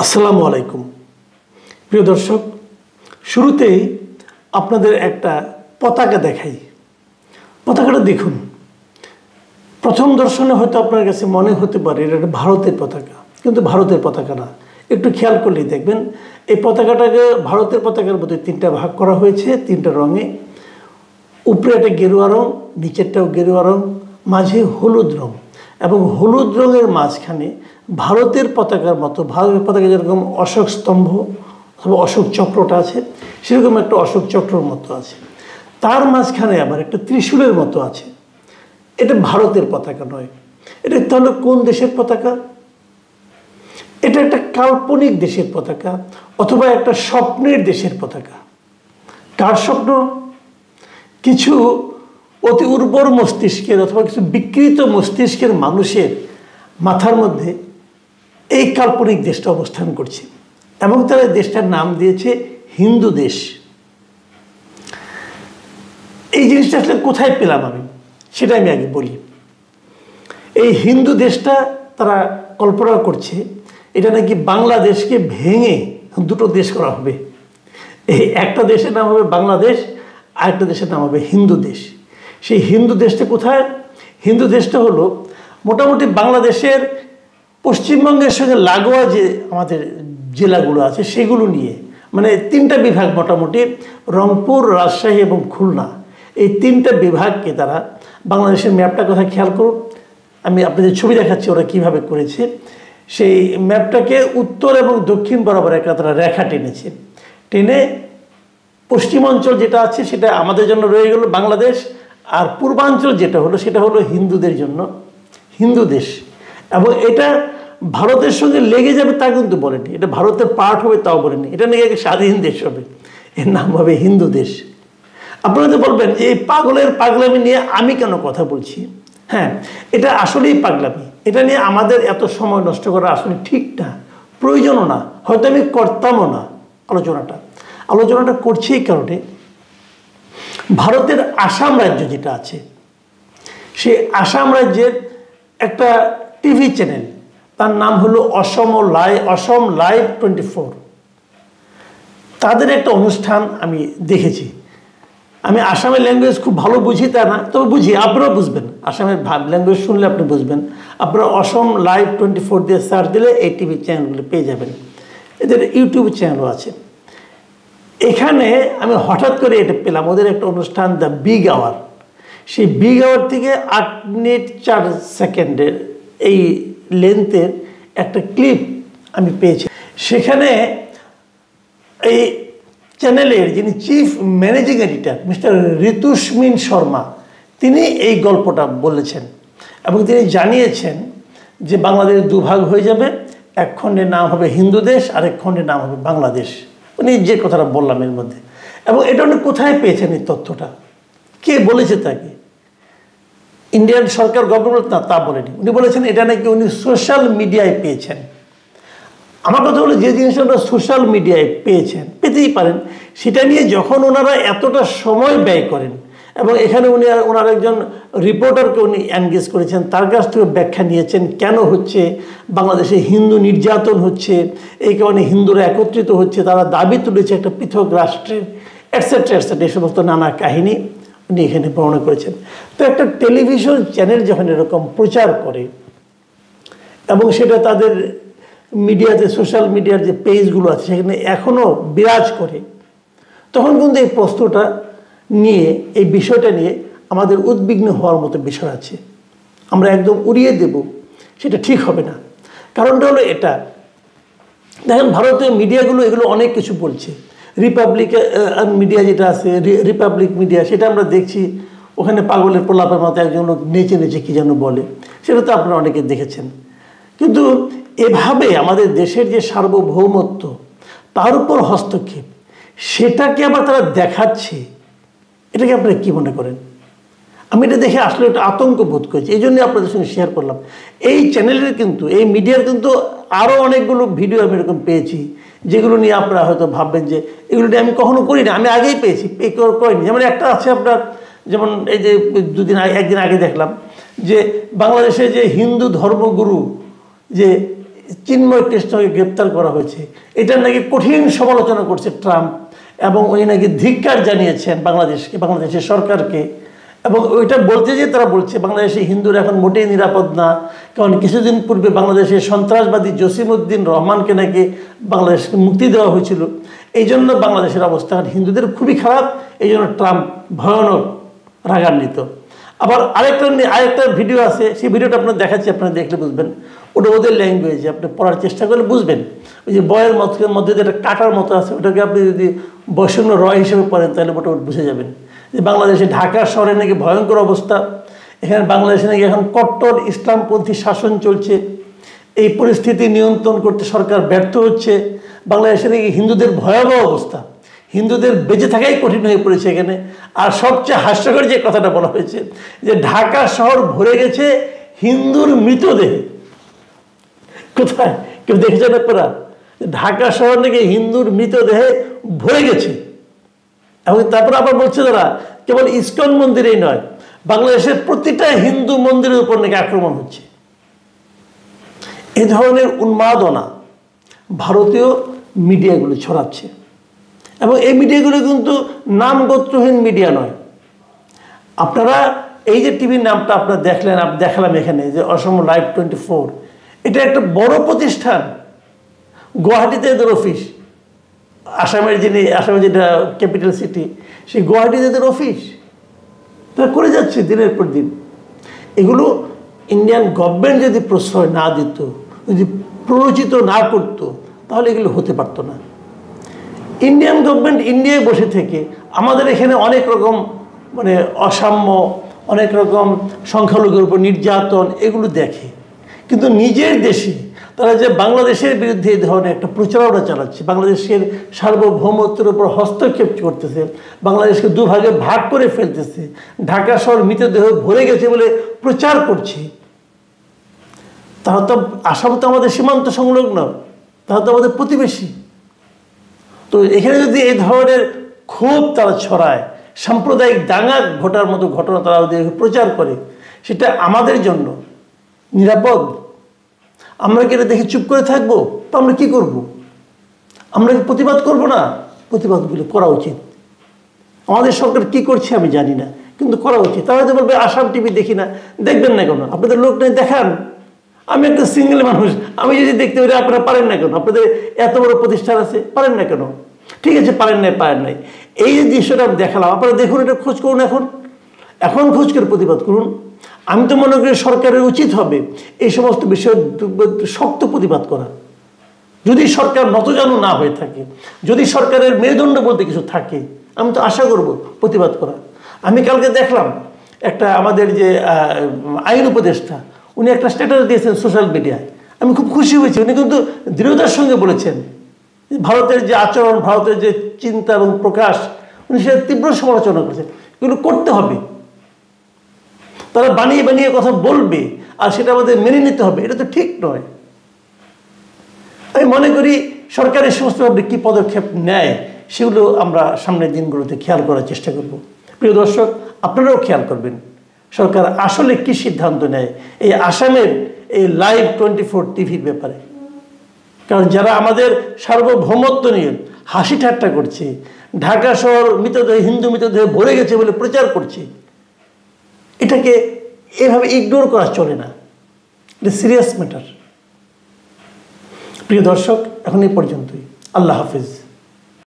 আসসালামু আলাইকুম প্রিয় দর্শক, শুরুতেই আপনাদের একটা পতাকা দেখাই। পতাকাটা দেখুন। প্রথম দর্শনে হয়তো আপনার কাছে মনে হতে পারে এটা একটা ভারতের পতাকা, কিন্তু ভারতের পতাকা না। একটু খেয়াল করলেই দেখবেন এই পতাকাটাকে ভারতের পতাকার মধ্যে তিনটা ভাগ করা হয়েছে, তিনটা রঙে। উপরে একটা গেরুয়া রং, নিচেরটাও গেরুয়া রং, মাঝে হলুদ রং, এবং হলুদ রঙের মাঝখানে ভারতের পতাকার মতো, ভারতের পতাকা যেরকম অশোক স্তম্ভ অথবা অশোক চক্রটা আছে, সেরকম একটা অশোক চক্রর মতো আছে। তার মাঝখানে আবার একটা ত্রিশূলের মতো আছে। এটা ভারতের পতাকা নয়। এটা তাহলে কোন দেশের পতাকা? এটা একটা কাল্পনিক দেশের পতাকা, অথবা একটা স্বপ্নের দেশের পতাকা। কার স্বপ্ন? কিছু অতি উর্বর মস্তিষ্কের অথবা কিছু বিকৃত মস্তিষ্কের মানুষের মাথার মধ্যে এই কাল্পনিক দেশটা অবস্থান করছে, এবং তারা দেশটার নাম দিয়েছে হিন্দু দেশ। এই জিনিসটা আসলে কোথায় পেলাম আমি, সেটা আমি আগে বলি। এই হিন্দু দেশটা তারা কল্পনা করছে এটা নাকি বাংলাদেশকে ভেঙে দুটো দেশ করা হবে। এই একটা দেশের নাম হবে বাংলাদেশ, আরেকটা দেশের নাম হবে হিন্দু দেশ। সেই হিন্দু দেশটা কোথায়? হিন্দু দেশটা হলো মোটামুটি বাংলাদেশের পশ্চিমবঙ্গের সঙ্গে লাগোয়া যে আমাদের জেলাগুলো আছে সেগুলো নিয়ে, মানে তিনটা বিভাগ মোটামুটি, রংপুর, রাজশাহী এবং খুলনা, এই তিনটা বিভাগকে তারা, বাংলাদেশের ম্যাপটা কোথায় খেয়াল করুন, আমি আপনাদের ছবি দেখাচ্ছি ওরা কীভাবে করেছে। সেই ম্যাপটাকে উত্তর এবং দক্ষিণ বরাবর একটা তারা রেখা টেনেছে। টেনে পশ্চিমাঞ্চল যেটা আছে সেটা আমাদের জন্য রয়ে গেল বাংলাদেশ, আর পূর্বাঞ্চল যেটা হলো সেটা হলো হিন্দুদের জন্য হিন্দু দেশ। এবং এটা ভারতের সঙ্গে লেগে যাবে তা কিন্তু বলেনি, এটা ভারতের পার্ট হবে তাও বলেনি, এটা নাকি একটা স্বাধীন দেশ হবে, এর নাম হবে হিন্দু দেশ। আপনারা তো বলবেন যে এই পাগলামি নিয়ে আমি কেন কথা বলছি। হ্যাঁ, এটা আসলেই পাগলামি। এটা নিয়ে আমাদের এত সময় নষ্ট করা আসলে ঠিক না, প্রয়োজনও না, হয়তো আমি করতামও না। আলোচনাটা করছি এই কারণে, ভারতের আসাম রাজ্য যেটা আছে, সেই আসাম রাজ্যের একটা টিভি চ্যানেল, তার নাম হলো অসম লাইভ 24। তাদের একটা অনুষ্ঠান আমি দেখেছি। আমি আসামের ল্যাঙ্গুয়েজ খুব ভালো বুঝি তা না, তবে বুঝি, আপনারাও বুঝবেন। আসামের ল্যাঙ্গুয়েজ শুনলে আপনি বুঝবেন। আপনারা অসম লাইভ 24 দিয়ে সার্চ দিলে এই টিভি চ্যানেলগুলো পেয়ে যাবেন। এদের ইউটিউব চ্যানেলও আছে। এখানে আমি হঠাৎ করে এটা পেলাম, ওদের একটা অনুষ্ঠান দ্য বিগ আওয়ার। সেই বিগ আওয়ার থেকে 8 মিনিট 4 সেকেন্ডের এই লেন্থের একটা ক্লিপ আমি পেয়েছি। সেখানে এই চ্যানেলের যিনি chief managing editor mister Ritusmin Sharma, তিনি এই গল্পটা বলেছেন, এবং তিনি জানিয়েছেন যে বাংলাদেশ দুভাগ হয়ে যাবে, এক খণ্ডের নাম হবে হিন্দু দেশ, আরেক খণ্ডের নাম হবে বাংলাদেশ। উনি যে কথাটা বললাম এর মধ্যে, এবং এটা উনি কোথায় পেয়েছেন এই তথ্যটা, কে বলেছে তাকে? ইন্ডিয়ান সরকার, গভর্নমেন্ট না, তা বলেনি। উনি বলেছেন এটা নাকি উনি সোশ্যাল মিডিয়ায় পেয়েছেন। আমার কথা হলো, যে জিনিসটা ওরা সোশ্যাল মিডিয়ায় পেয়েছেন, পেতেই পারেন, সেটা নিয়ে যখন ওনারা এতটা সময় ব্যয় করেন, এবং এখানে ওনার একজন রিপোর্টারকে উনি এনগেজ করেছেন, তার কাছ থেকে ব্যাখ্যা নিয়েছেন কেন হচ্ছে বাংলাদেশে হিন্দু নির্যাতন হচ্ছে, এই কারণে হিন্দুরা একত্রিত হচ্ছে, তারা দাবি তুলেছে একটা পৃথক রাষ্ট্রের, এটসেট্রা এটসেট্রা, এই সমস্ত নানা কাহিনী উনি এখানে বর্ণনা করেছেন। তো একটা টেলিভিশন চ্যানেল যখন এরকম প্রচার করে, এবং সেটা তাদের মিডিয়াতে, সোশ্যাল মিডিয়ার যে পেজগুলো আছে সেখানে এখনও বিরাজ করে, তখন কিন্তু এই প্রশ্নটা নিয়ে, এই বিষয়টা নিয়ে আমাদের উদ্বিগ্ন হওয়ার মতো বিষয় আছে। আমরা একদম উড়িয়ে দেব, সেটা ঠিক হবে না। কারণটা হলো এটা, দেখেন ভারতীয় মিডিয়াগুলো এগুলো অনেক কিছু বলছে। রিপাবলিক মিডিয়া যেটা আছে, রিপাবলিক মিডিয়া, সেটা আমরা দেখছি, ওখানে পাগলের প্রলাপের মতো একজন লোক নেচে নেচে কী যেন বলে, সেটা তো আপনারা অনেকে দেখেছেন। কিন্তু এভাবে আমাদের দেশের যে সার্বভৌমত্ব, তার উপর হস্তক্ষেপ, সেটাকে আবার তারা দেখাচ্ছে, এটাকে আপনারা কী মনে করেন? আমি এটা দেখে আসলে একটা আতঙ্ক বোধ করেছি, এই জন্যই আপনাদের সঙ্গে শেয়ার করলাম। এই চ্যানেলের কিন্তু, এই মিডিয়ার কিন্তু আরও অনেকগুলো ভিডিও আমি এরকম পেয়েছি, যেগুলো নিয়ে আপনারা হয়তো ভাববেন যে এগুলো নিয়ে আমি কখনো করি না, আমি আগেই পেয়েছি, করিনি। যেমন একটা আছে আপনার, যেমন এই যে একদিন আগে দেখলাম যে বাংলাদেশে যে হিন্দু ধর্মগুরু যে চিন্ময় কৃষ্ণকে গ্রেপ্তার করা হয়েছে, এটার নাকি কঠিন সমালোচনা করছে ট্রাম্প, এবং উনি নাকি ধিক্কার জানিয়েছেন বাংলাদেশকে, বাংলাদেশের সরকারকে। এবং ওইটা বলতে যে তারা বলছে বাংলাদেশে হিন্দুরা এখন মোটেই নিরাপদ না, কারণ কিছুদিন পূর্বে বাংলাদেশের সন্ত্রাসবাদী জসিমউদ্দিন রহমানকে নাকি বাংলাদেশকে মুক্তি দেওয়া হয়েছিল, এই জন্য বাংলাদেশের অবস্থা হিন্দুদের খুবই খারাপ, এই জন্য ট্রাম্প ভয়ানক রাগান্বিত। আবার আরেকটা ভিডিও আছে, সেই ভিডিওটা আপনার দেখাচ্ছি, আপনারা দেখলে বুঝবেন, ওটা ওদের ল্যাঙ্গুয়েজে, আপনি পড়ার চেষ্টা করলে বুঝবেন। ওই যে বয়ের মধ্যে যেটা কাটার মতো আছে, ওটাকে আপনি যদি বৈষণ্য রয় হিসেবে পড়েন তাহলে মোটামুটি বুঝে যাবেন যে বাংলাদেশে ঢাকা শহরে নাকি ভয়ঙ্কর অবস্থা, এখানে বাংলাদেশে নাকি এখন কট্টর ইসলামপন্থী শাসন চলছে, এই পরিস্থিতি নিয়ন্ত্রণ করতে সরকার ব্যর্থ হচ্ছে, বাংলাদেশে নাকি হিন্দুদের ভয়াবহ অবস্থা, হিন্দুদের বেঁচে থাকাই কঠিন হয়ে পড়েছে এখানে। আর সবচেয়ে হাস্যকর যে কথাটা বলা হয়েছে যে ঢাকা শহর ভরে গেছে হিন্দুর মৃতদেহে। কোথায় কেউ দেখেছেন আপনারা? ঢাকা শহর নাকি হিন্দুর মৃতদেহে ভরে গেছে। এবং তারপর আবার বলছে তারা কেবল ইস্কন মন্দিরেই নয়, বাংলাদেশের প্রতিটা হিন্দু মন্দিরের উপর নাকি আক্রমণ হচ্ছে। এই ধরনের উন্মাদনা ভারতীয় মিডিয়াগুলো ছড়াচ্ছে, এবং এই মিডিয়াগুলো কিন্তু নামগোত্রহীন মিডিয়া নয়। আপনারা এই যে টিভির নামটা আপনারা দেখালাম এখানে, যে অসম লাইভ 24, এটা একটা বড় প্রতিষ্ঠান, গুয়াহাটিতে এদের অফিস, আসামের যেটা ক্যাপিটাল সিটি, সেই গুয়াহাটিতে এদের অফিস, তারা করে যাচ্ছে দিনের পর দিন। এগুলো ইন্ডিয়ান গভর্নমেন্ট যদি প্রশ্রয় না দিত, যদি প্ররোচিত না করত, তাহলে এগুলো হতে পারতো না। ইন্ডিয়ান গভর্নমেন্ট ইন্ডিয়ায় বসে থেকে আমাদের এখানে অনেক রকম অসাম্য, অনেক রকম সংখ্যালঘুর উপর নির্যাতন এগুলো দেখে, কিন্তু নিজের দেশে তারা যে বাংলাদেশের বিরুদ্ধে এই ধরনের একটা প্রচারণা চালাচ্ছে, বাংলাদেশের সার্বভৌমত্বের উপর হস্তক্ষেপ করতেছে, বাংলাদেশকে দুভাগে ভাগ করে ফেলতেছে, ঢাকা শহর মৃতদেহ ভরে গেছে বলে প্রচার করছে, তারা তো আসাম তো আমাদের সীমান্ত সংলগ্ন, তারা তো আমাদের প্রতিবেশী। তো এখানে যদি এই ধরনের ক্ষোভ তারা ছড়ায়, সাম্প্রদায়িক দাঙ্গা ঘটার মতো ঘটনা তারা যদি প্রচার করে, সেটা আমাদের জন্য নিরাপদ? আমরা কি এটা দেখে চুপ করে থাকবো? তো আমরা কি করব? আমরা কি প্রতিবাদ করব না? প্রতিবাদগুলো করা উচিত। আমাদের সরকার কি করছে আমি জানি না, কিন্তু করা উচিত। তারা হয়তো বলবে আসাম টিভি দেখি না, দেখবেন না কেন? আপনাদের লোক নেই, দেখান। আমি একটা সিঙ্গেল মানুষ, আমি যদি দেখতে পারি, আপনারা পারেন না কেন? আপনাদের এত বড় প্রতিষ্ঠান আছে, পারেন না কেন? ঠিক আছে, পারেন নাই। এই যে দৃশ্যটা আমি দেখালাম, আপনারা দেখুন, এটা খোঁজ করুন, এখন খোঁজ করে প্রতিবাদ করুন। আমি তো মনে করি সরকারের উচিত হবে এই সমস্ত বিষয়ে শক্ত প্রতিবাদ করা। যদি সরকার নতজানু না হয়ে থাকে, যদি সরকারের মেরুদণ্ড বলতে কিছু থাকে, আমি তো আশা করব প্রতিবাদ করা। আমি কালকে দেখলাম একটা আমাদের যে আইন উপদেষ্টা, উনি একটা স্ট্যাটাস দিয়েছেন সোশ্যাল মিডিয়ায়, আমি খুব খুশি হয়েছি। উনি কিন্তু দৃঢ়তার সঙ্গে বলেছেন ভারতের যে আচরণ, ভারতের যে চিন্তা এবং প্রকাশ, উনি সেটা তীব্র সমালোচনা করেছেন। এগুলো করতে হবে, তারা বানিয়ে কথা বলবে, আর সেটা আমাদের মেনে নিতে হবে, এটা তো ঠিক নয়। আমি মনে করি সরকারের সমস্তভাবে কী পদক্ষেপ নেয় সেগুলো আমরা সামনের দিনগুলোতে খেয়াল করার চেষ্টা করব। প্রিয় দর্শক, আপনারাও খেয়াল করবেন সরকার আসলে কী সিদ্ধান্ত নেয় এই আসামের এই লাইভ 24 টিভির ব্যাপারে। কারণ যারা আমাদের সার্বভৌমত্ব নিয়ে হাসি ঠাট্টা করছে, ঢাকা শহর হিন্দু মৃতদেহ ভরে গেছে বলে প্রচার করছে, এটাকে এভাবে ইগনোর করা চলে না, এটা সিরিয়াস ম্যাটার। প্রিয় দর্শক, এখন এই পর্যন্তই। আল্লাহ হাফিজ।